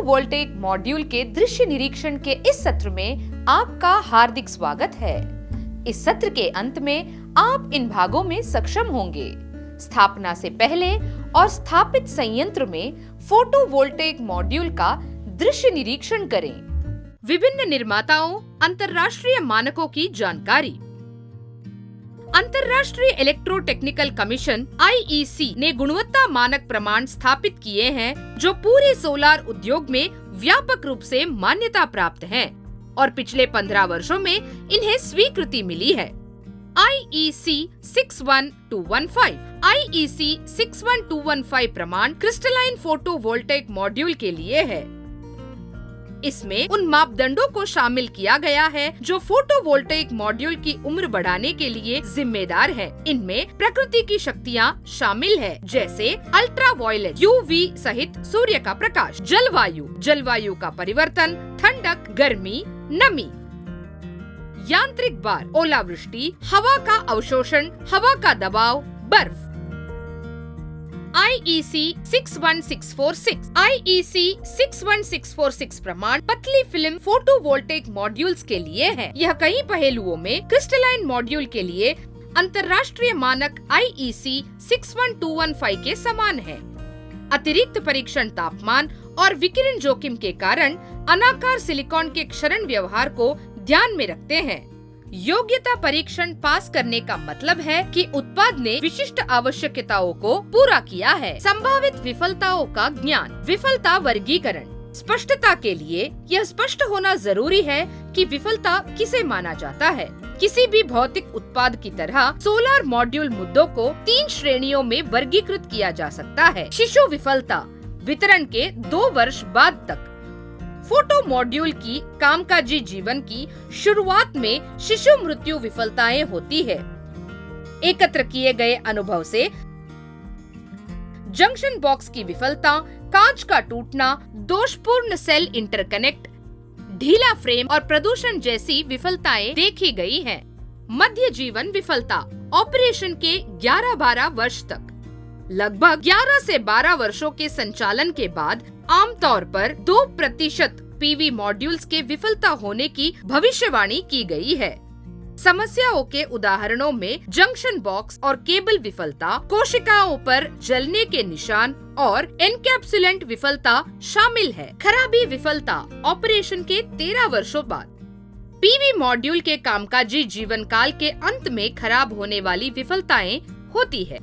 Photovoltaic module के दृश्य निरीक्षण के इस सत्र में आपका हार्दिक स्वागत है। इस सत्र के अंत में आप इन भागों में सक्षम होंगे। स्थापना से पहले और स्थापित संयंत्र में फोटोवोल्टेइक मॉड्यूल का दृश्य निरीक्षण करें। विभिन्न निर्माताओं अंतर्राष्ट्रीय मानकों की जानकारी। अंतर्राष्ट्रीय इलेक्ट्रोटेक्निकल कमीशन (IEC) ने गुणवत्ता मानक प्रमाण स्थापित किए हैं जो पूरे सोलार उद्योग में व्यापक रूप से मान्यता प्राप्त हैं और पिछले 15 वर्षों में इन्हें स्वीकृति मिली है। IEC 61215 IEC 61215 प्रमाण क्रिस्टलाइन फोटोवोल्टेइक मॉड्यूल के लिए है। इसमें उन मापदंडों को शामिल किया गया है जो फोटोवोल्टेइक मॉड्यूल की उम्र बढ़ाने के लिए जिम्मेदार है। इनमें प्रकृति की शक्तियाँ शामिल है, जैसे अल्ट्रावायलेट, UV सहित सूर्य का प्रकाश, जलवायु का परिवर्तन, ठंडक, गर्मी, नमी, यांत्रिक भार, ओलावृष्टि, हवा का अवशोषण, हवा का दबाव, बर्फ। IEC 61646 प्रमाण पतली फिल्म फोटोवोल्टेइक मॉड्यूल्स के लिए है। यह कई पहलुओं में क्रिस्टलाइन मॉड्यूल के लिए अंतर्राष्ट्रीय मानक IEC 61215 के समान है। अतिरिक्त परीक्षण तापमान और विकिरण जोखिम के कारण अनाकार सिलिकॉन के क्षरण व्यवहार को ध्यान में रखते हैं। योग्यता परीक्षण पास करने का मतलब है कि उत्पाद ने विशिष्ट आवश्यकताओं को पूरा किया है। संभावित विफलताओं का ज्ञान। विफलता वर्गीकरण। स्पष्टता के लिए यह स्पष्ट होना जरूरी है कि विफलता किसे माना जाता है। किसी भी भौतिक उत्पाद की तरह सोलर मॉड्यूल मुद्दों को 3 श्रेणियों में वर्गीकृत किया जा सकता है। शिशु विफलता, वितरण के 2 वर्ष बाद तक। फोटो मॉड्यूल की कामकाजी जीवन की शुरुआत में शिशु मृत्यु विफलताएं होती है। एकत्र किए गए अनुभव से जंक्शन बॉक्स की विफलता, कांच का टूटना, दोषपूर्ण सेल इंटरकनेक्ट, ढीला फ्रेम और प्रदूषण जैसी विफलताएं देखी गई हैं। मध्य जीवन विफलता, ऑपरेशन के 11-12 वर्ष तक। लगभग 11 से 12 वर्षों के संचालन के बाद आमतौर पर 2% PV मॉड्यूल्स के विफलता होने की भविष्यवाणी की गई है। समस्याओं के उदाहरणों में जंक्शन बॉक्स और केबल विफलता, कोशिकाओं पर जलने के निशान और एनकैप्सुलेंट विफलता शामिल है। खराबी विफलता, ऑपरेशन के 13 वर्षों बाद। PV मॉड्यूल के कामकाजी जीवन काल के अंत में खराब होने वाली विफलताएं होती है।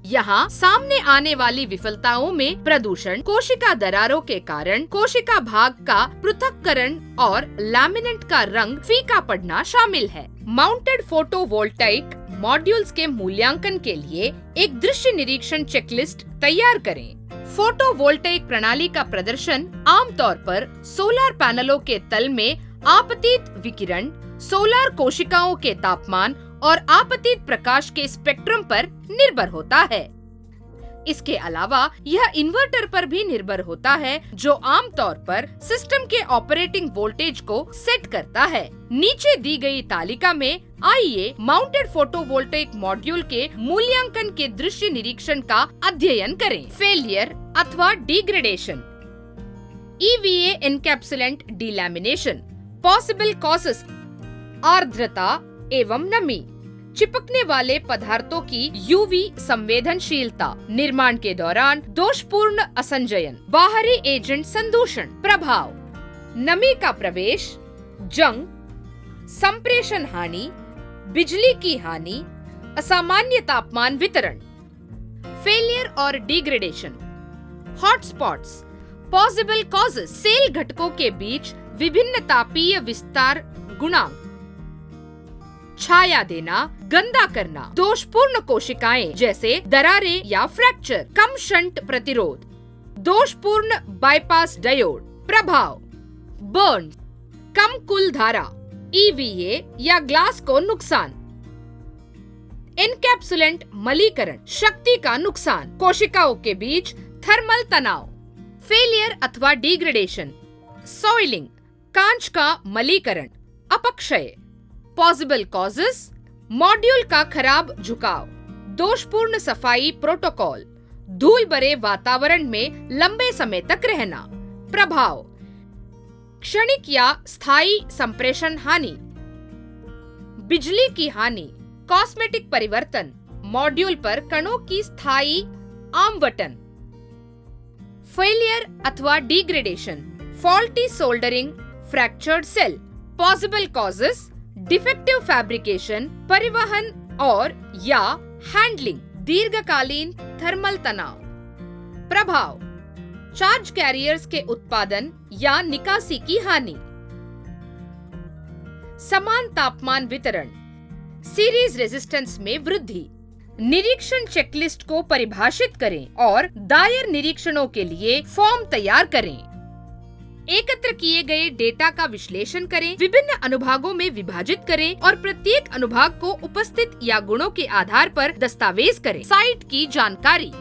यहाँ सामने आने वाली विफलताओं में प्रदूषण, कोशिका दरारों के कारण कोशिका भाग का पृथक्करण और लैमिनेट का रंग फीका पड़ना शामिल है। माउंटेड फोटोवोल्टेइक मॉड्यूल्स के मूल्यांकन के लिए एक दृश्य निरीक्षण चेकलिस्ट तैयार करें। फोटोवोल्टेइक प्रणाली का प्रदर्शन आमतौर पर सोलर पैनलों के तल में आपतित विकिरण, सोलर कोशिकाओं के तापमान और आपतित प्रकाश के स्पेक्ट्रम पर निर्भर होता है। इसके अलावा यह इन्वर्टर पर भी निर्भर होता है, जो आमतौर पर सिस्टम के ऑपरेटिंग वोल्टेज को सेट करता है। नीचे दी गई तालिका में आइए माउंटेड फोटोवोल्टेइक मॉड्यूल के मूल्यांकन के दृश्य निरीक्षण का अध्ययन करें। फेलियर अथवा degradation. EVA encapsulant delamination. Possible causes: आर्द्रता एवं नमी, चिपकने वाले पदार्थों की UV संवेदनशीलता, निर्माण के दौरान दोषपूर्ण असंजयन, बाहरी एजेंट संदूषण। प्रभाव: नमी का प्रवेश, जंग, संप्रेषण हानि, बिजली की हानि, असामान्य तापमान वितरण। फेलियर और degradation. Hotspots. Possible causes: cell घटकों के बीच विभिन्न तापीय विस्तार गुणांक, छाया देना, गंदा करना, दोषपूर्ण कोशिकाएं जैसे दरारें या फ्रैक्चर, कम शंट प्रतिरोध, दोषपूर्ण बाईपास डायोड। प्रभाव: बर्न, कम कुल धारा, EVA या ग्लास को नुकसान। एनकैप्सुलेंट मलीकरण, शक्ति का नुकसान, कोशिकाओं के बीच थर्मल तनाव। फेलियर अथवा डिग्रेडेशन। सॉइलिंग, कांच का मलीकरण, अपक्षय। पॉसिबल कॉजेस: मॉड्यूल का खराब झुकाव, दोषपूर्ण सफाई प्रोटोकॉल, धूल भरे वातावरण में लंबे समय तक रहना, प्रभाव, क्षणिक या स्थायी संप्रेषण हानि, बिजली की हानि, कॉस्मेटिक परिवर्तन, मॉड्यूल पर कणों की स्थायी आवंटन, फेलियर अथवा degradation, faulty soldering, fractured cell, possible causes, defective fabrication, परिवहन और या हैंडलिंग, दीर्घकालीन थर्मल तनाव। प्रभाव, चार्ज कैरियर्स के उत्पादन या निकासी की हानि, समान तापमान वितरण, सीरीज रेजिस्टेंस में वृद्धि। निरीक्षण चेकलिस्ट को परिभाषित करें और दायर निरीक्षणों के लिए फॉर्म तैयार करें। एकत्र किए गए डेटा का विश्लेषण करें, विभिन्न अनुभागों में विभाजित करें और प्रत्येक अनुभाग को उपस्थित या गुणों के आधार पर दस्तावेज करें। साइट की जानकारी,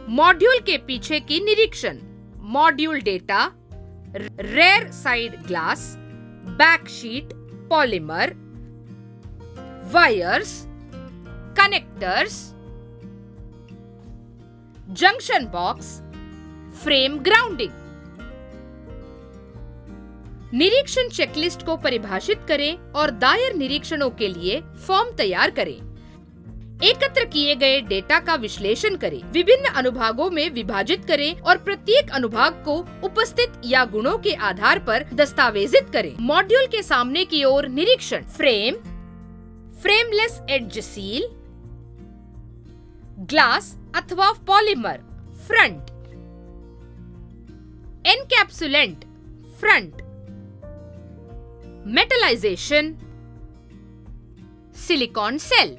मॉड्यूल के पीछे की निरीक्षण, module data, rear side glass, backsheet, polymer, wires, connectors, junction box, frame grounding. निरीक्षण चेकलिस्ट को परिभाषित करें और दायर निरीक्षणों के लिए फॉर्म तैयार करें। एकत्र किए गए डेटा का विश्लेषण करें, विभिन्न अनुभागों में विभाजित करें और प्रत्येक अनुभाग को उपस्थित या गुणों के आधार पर दस्तावेजित करें। मॉड्यूल के सामने की ओर निरीक्षण, frame, frameless edge seal, glass अथवा polymer, front, encapsulant, front, metallization, silicon cell.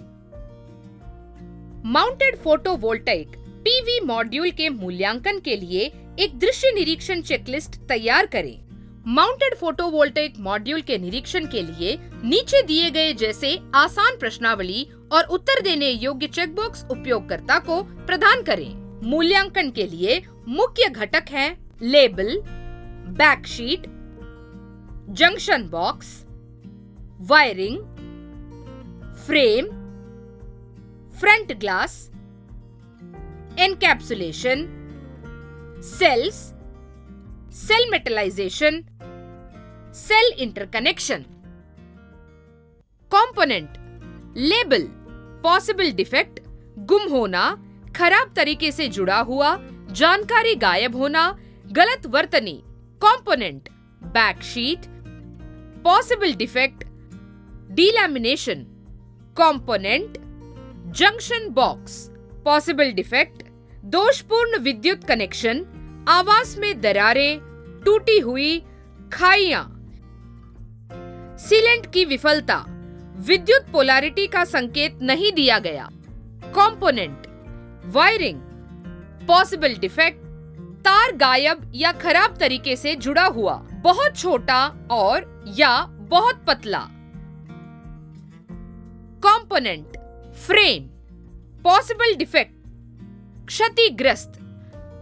Mounted photovoltaic PV module के मूल्यांकन के लिए एक दृश्य निरीक्षण चेकलिस्ट तैयार करें। माउंटेड फोटोवोल्टाइक मॉड्यूल के निरीक्षण के लिए नीचे दिए गए जैसे आसान प्रश्नावली और उत्तर देने योग्य चेकबॉक्स उपयोगकर्ता को प्रदान करें। मूल्यांकन के लिए मुख्य घटक हैं label, backsheet, junction box, wiring, frame, front glass, encapsulation, cells, cell metallization, cell interconnection. Component, label, possible defect, गुम होना, खराब तरीके से जुड़ा हुआ, जानकारी गायब होना, गलत वर्तनी। Component, backsheet, possible defect, delamination. Component, junction box, possible defect, दोषपूर्ण विद्युत कनेक्शन, आवास में दरारें, टूटी हुई खाइयां। सीलेंट की विफलता, विद्युत पोलैरिटी का संकेत नहीं दिया गया। कंपोनेंट, वायरिंग, पॉसिबल डिफेक्ट, तार गायब या खराब तरीके से जुड़ा हुआ, बहुत छोटा और या बहुत पतला। कंपोनेंट, फ्रेम, पॉसिबल डिफेक्ट, क्षतिग्रस्त,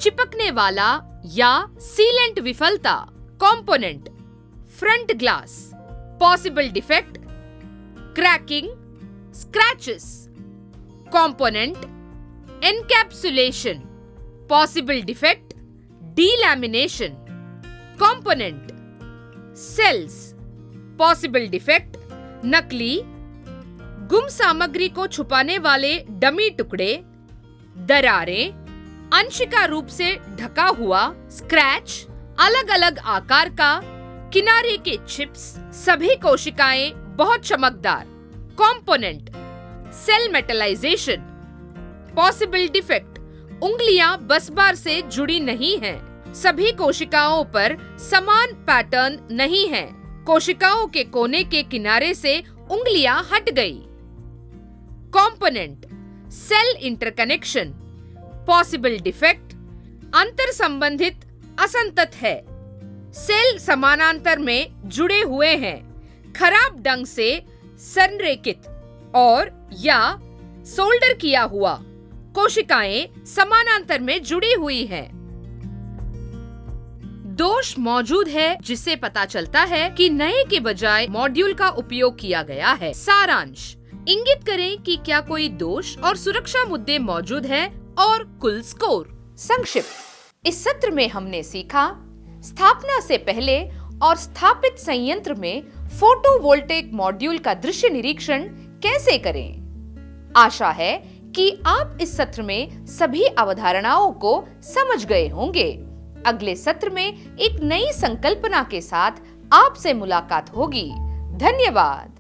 चिपकने वाला या सीलेंट विफलता। Component, front glass, possible defect, cracking, scratches. Component, encapsulation, possible defect, delamination. Component, cells, possible defect, नकली, गुम सामग्री को छुपाने वाले डमी टुकड़े, दरारें, आंशिक रूप से ढका हुआ, स्क्रैच, अलग अलग आकार का, किनारे के चिप्स, सभी कोशिकाएं बहुत चमकदार। Component, cell metallisation, possible defect, उंगलियां बस बार से जुड़ी नहीं हैं, सभी कोशिकाओं पर समान पैटर्न नहीं है, कोशिकाओं के कोने के किनारे से उंगलियां हट गई। Component, cell interconnection, possible defect, अंतर संबंधित असंतत है, सेल समानांतर में जुड़े हुए हैं, खराब ढंग से संरेखित और या सोल्डर किया हुआ, कोशिकाएं समानांतर में जुड़ी हुई हैं। दोष मौजूद है जिससे पता चलता है कि नए के बजाय मॉड्यूल का उपयोग किया गया है। सारांश, इंगित करें कि क्या कोई दोष और सुरक्षा मुद्दे मौजूद है और कुल स्कोर। संक्षिप्त, इस सत्र में हमने सीखा स्थापना से पहले और स्थापित संयंत्र में फोटोवोल्टेइक मॉड्यूल का दृश्य निरीक्षण कैसे करें। आशा है कि आप इस सत्र में सभी अवधारणाओं को समझ गए होंगे। अगले सत्र में एक नई संकल्पना के साथ आपसे मुलाकात होगी। धन्यवाद।